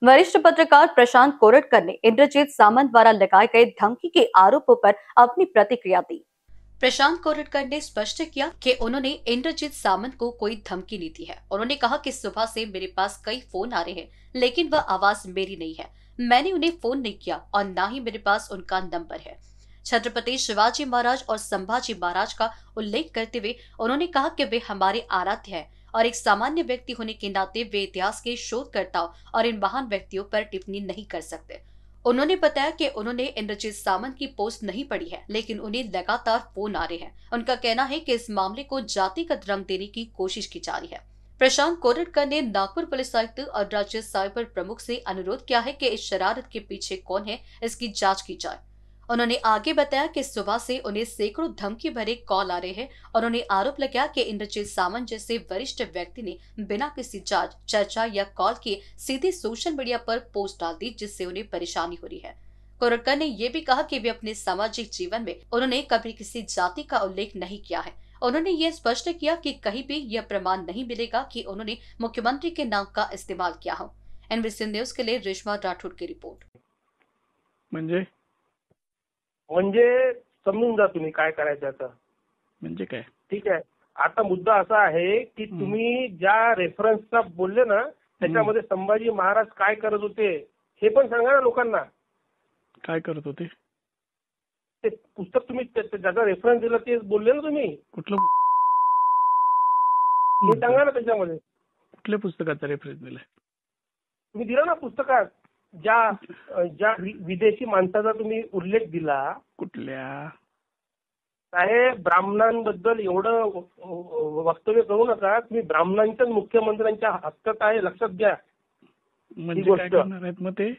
वरिष्ठ पत्रकार प्रशांत कोरटकर ने इंद्रजीत सामंत द्वारा लगाए गए धमकी के आरोपों पर अपनी प्रतिक्रिया दी। प्रशांत कोरटकर ने स्पष्ट किया कि उन्होंने इंद्रजीत सामंत को कोई धमकी नहीं दी है। उन्होंने कहा कि सुबह से मेरे पास कई फोन आ रहे हैं, लेकिन वह आवाज मेरी नहीं है। मैंने उन्हें फोन नहीं किया और ना ही मेरे पास उनका नंबर है। छत्रपति शिवाजी महाराज और संभाजी महाराज का उल्लेख करते हुए उन्होंने कहा कि वे हमारे आराध्य हैं और एक सामान्य व्यक्ति होने के नाते वे इतिहास के शोधकर्ताओं और इन महान व्यक्तियों पर टिप्पणी नहीं कर सकते। उन्होंने बताया कि उन्होंने इंद्रजीत सामंत की पोस्ट नहीं पढ़ी है, लेकिन उन्हें लगातार फोन आ रहे हैं। उनका कहना है कि इस मामले को जातिगत रंग देने की कोशिश की जा रही है। प्रशांत कोरटकर ने नागपुर पुलिस आयुक्त और राज्य साइबर प्रमुख से अनुरोध किया है कि इस शरारत के पीछे कौन है, इसकी जांच की जाए। उन्होंने आगे बताया कि सुबह से उन्हें सैकड़ों धमकी भरे कॉल आ रहे हैं और उन्हें आरोप लगाया कि इंद्रजीत सामंत जैसे वरिष्ठ व्यक्ति ने बिना किसी जांच, चर्चा या कॉल किए सीधे सोशल मीडिया पर पोस्ट डाल दी, जिससे उन्हें परेशानी हो रही है। कोरटकर ने यह भी कहा कि वे अपने सामाजिक जीवन में उन्होंने कभी किसी जाति का उल्लेख नहीं किया है। उन्होंने ये स्पष्ट किया कि कहीं भी यह प्रमाण नहीं मिलेगा कि उन्होंने मुख्यमंत्री के नाम का इस्तेमाल किया हो। एनबीसी न्यूज के लिए रेशमा राठौड़ की रिपोर्ट। म्हणजे समजून जा तुम्ही काय करायचं आता. म्हणजे काय ठीक आहे. आता मुद्दा असा आहे की तुम्ही ज्या रेफरन्सचा बोलले ना त्याच्यामध्ये संभाजी महाराज काय करत होते हे पण सांगा ना लोकांना. काय करत होते ते पुस्तक तुम्ही ज्याचा रेफरन्स दिला ते बोलले ना तुम्ही. कुठलं हे सांगा ना त्याच्यामध्ये. कुठल्या पुस्तकाचा रेफरन्स दिलाय तुम्ही दिला ना पुस्तकात ज्या विदेशी माणसाचा तुम्ही उल्लेख दिला. कुठल्या साहेब ब्राह्मणांबद्दल एवढं वक्तव्य करू नका. तुम्ही ब्राह्मणांच्या मुख्यमंत्र्यांच्या हक्कात आहे, लक्षात घ्या. म्हणजे काय करणार आहेत मग ते.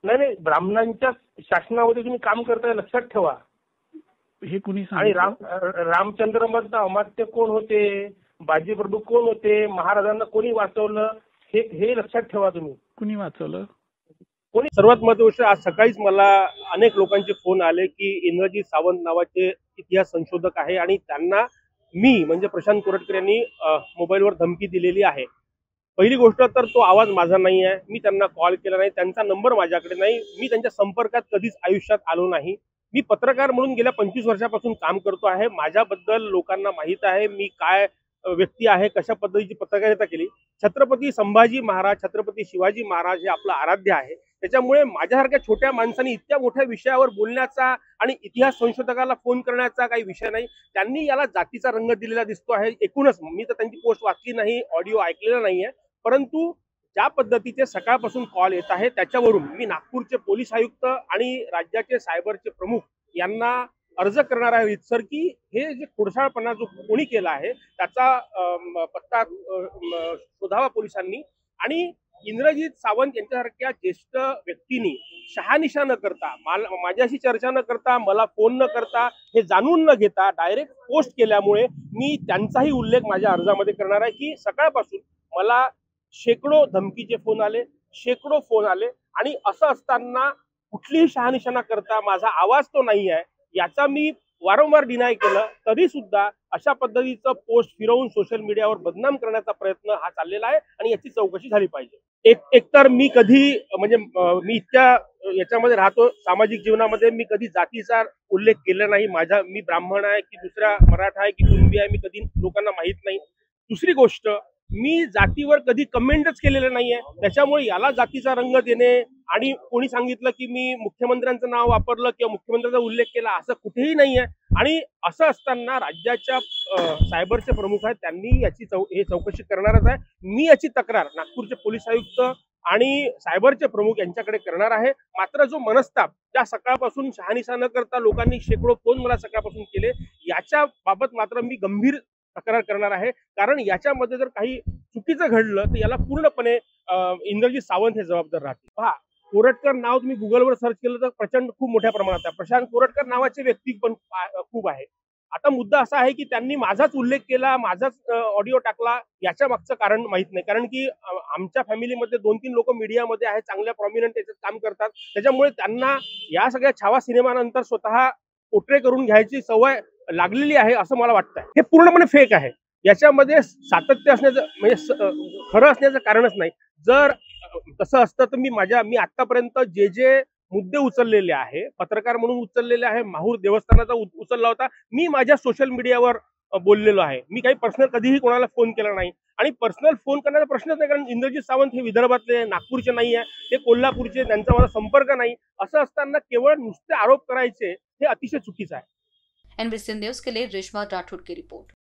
नाही ब्राह्मणांच्या शासनामध्ये तुम्ही काम करताय, लक्षात ठेवा. हे कुणी आणि रामचंद्र मधलं अमात्य कोण होते, बाजीप्रभू कोण होते, महाराजांना कोणी वाचवलं हे लक्षात ठेवा तुम्ही. कुणी वाचवलं कोणी. सर्वात महत्त्वाचं आज सकाळीच मला अनेक लोकांचे फोन आले की इंद्रजीत सावंत नावाचे इतिहास संशोधक आहे आणि त्यांना मी म्हणजे प्रशांत कोरटकर यांनी मोबाईलवर धमकी दिलेली आहे. पहिली गोष्ट तर तो आवाज माझा नाही आहे. मी त्यांना कॉल केला नाही, त्यांचा नंबर माझ्याकडे नाही, मी त्यांच्या संपर्कात कधीच आयुष्यात आलो नाही. मी पत्रकार म्हणून गेल्या 25 वर्षापासून काम करतो आहे. माझ्याबद्दल लोकांना माहित आहे मी काय व्यक्ती आहे, कशा पद्धतीची पत्रकारिता केली. छत्रपती संभाजी महाराज, छत्रपती शिवाजी महाराज हे आपलं आराध्य आहे. त्याच्यामुळे माझ्यासारख्या छोट्या माणसांनी इतक्या मोठ्या विषयावर बोलण्याचा आणि इतिहास संशोधकाला फोन करण्याचा काही विषय नाही. त्यांनी याला जातीचा रंग दिलेला दिसतो आहे. एकूणच मी तर त्यांची पोस्ट वाचली नाही, ऑडिओ ऐकलेला नाहीये, परंतु ज्या पद्धतीचे सकाळपासून कॉल येत आहे त्याच्यावरून मी नागपूरचे पोलीस आयुक्त आणि राज्याचे सायबरचे प्रमुख यांना अर्ज करणार आहे सर की हे जे खोडसाळपणा जो कोणी केला आहे त्याचा पत्ता शोधावा पोलिसांनी आणि इंद्रजीत सावंत यांच्यासारख्या ज्येष्ठ व्यक्तींनी शहानिशा न करता, माझ्याशी चर्चा न करता, मला फोन न करता, हे जाणून न घेता डायरेक्ट पोस्ट केल्यामुळे मी त्यांचाही उल्लेख माझ्या अर्जामध्ये करणार आहे की सकाळपासून मला शेकडो धमकीचे फोन आले, शेकडो फोन आले आणि असं असताना कुठलीही शहानिशा न करता माझा आवाज तो नाही आहे याचा मी वारंवार डिनाय केलं, तरी सुद्धा अशा पद्धतीचं पोस्ट फिरवून सोशल मीडियावर बदनाम करण्याचा प्रयत्न हा चाललेला आहे आणि याची चौकशी झाली पाहिजे. एकतर मी कधी म्हणजे मी इतक्या याच्यामध्ये राहतो सामाजिक जीवनामध्ये, मी कधी जातीचा उल्लेख केला नाही. मी ब्राह्मण आहे की दुसऱ्या मराठा आहे की कुणबी आहे मी कधी लोकांना माहित नाही. दुसरी गोष्ट, मी जातीवर कधी कमेंटच केलेलं नाहीये. त्याच्यामुळे याला जातीचा रंग देणे आणि कोणी सांगितलं की मी मुख्यमंत्र्यांचं नाव वापरलं किंवा मुख्यमंत्र्यांचा उल्लेख केला असं कुठेही नाहीये. आणि असं असताना राज्याच्या सायबरचे प्रमुख आहेत त्यांनी याची चौकशी करणारच आहे. मी याची तक्रार नागपूरचे पोलीस आयुक्त आणि सायबरचे प्रमुख यांच्याकडे करणार आहे. मात्र जो मनस्ताप त्या सकाळपासून शहानिशा न करता लोकांनी शेकडो फोन मला सकाळपासून केले याच्या बाबत मात्र मी गंभीर तक्रार करणार आहे. कारण याच्यामध्ये जर काही चुकीचं घडलं तर याला पूर्णपणे इंद्रजीत सावंत हे जबाबदार राहतील. पहा, कोरटकर नाव तुम्ही गुगलवर सर्च केलं तर प्रचंड खूप मोठ्या प्रमाणात आहे. प्रशांत कोरटकर नावाचे व्यक्ती पण खूप आहे. आता मुद्दा असा आहे की त्यांनी माझाच उल्लेख केला, माझाच ऑडिओ टाकला, याच्या मागचं कारण माहित नाही. कारण की आमच्या फॅमिलीमध्ये 2-3 लोक मीडियामध्ये आहेत, चांगल्या प्रॉमिनंट याच्यात काम करतात. त्याच्यामुळे त्यांना या सगळ्या छावा सिनेमानंतर स्वतः पोट्रे करून घ्यायची सवय लागलेली आहे असं मला वाटतंय. हे पूर्णपणे फेक आहे. याच्यामध्ये सातत्य असण्याचं म्हणजे खरं असण्याचं कारणच नाही. जर तसं असतं तर मी आतापर्यंत जे मुद्दे उचललेले आहे, पत्रकार म्हणून उचललेले आहे, माहूर देवस्थानाचा उचलला होता, मी माझ्या सोशल मीडियावर बोललेलो आहे. मी काही पर्सनल कधीही कोणाला फोन केला नाही आणि पर्सनल फोन करण्याचा प्रश्नच नाही, कारण इंद्रजित सावंत हे विदर्भातले, नागपूरचे नाही आहे, ते कोल्हापूरचे, त्यांचा माझा संपर्क नाही. असं असताना केवळ नुसते आरोप करायचे हे अतिशय चुकीचं आहे. एनबीसी न्यूज के लिए रेशमा राठौड़ की रिपोर्ट।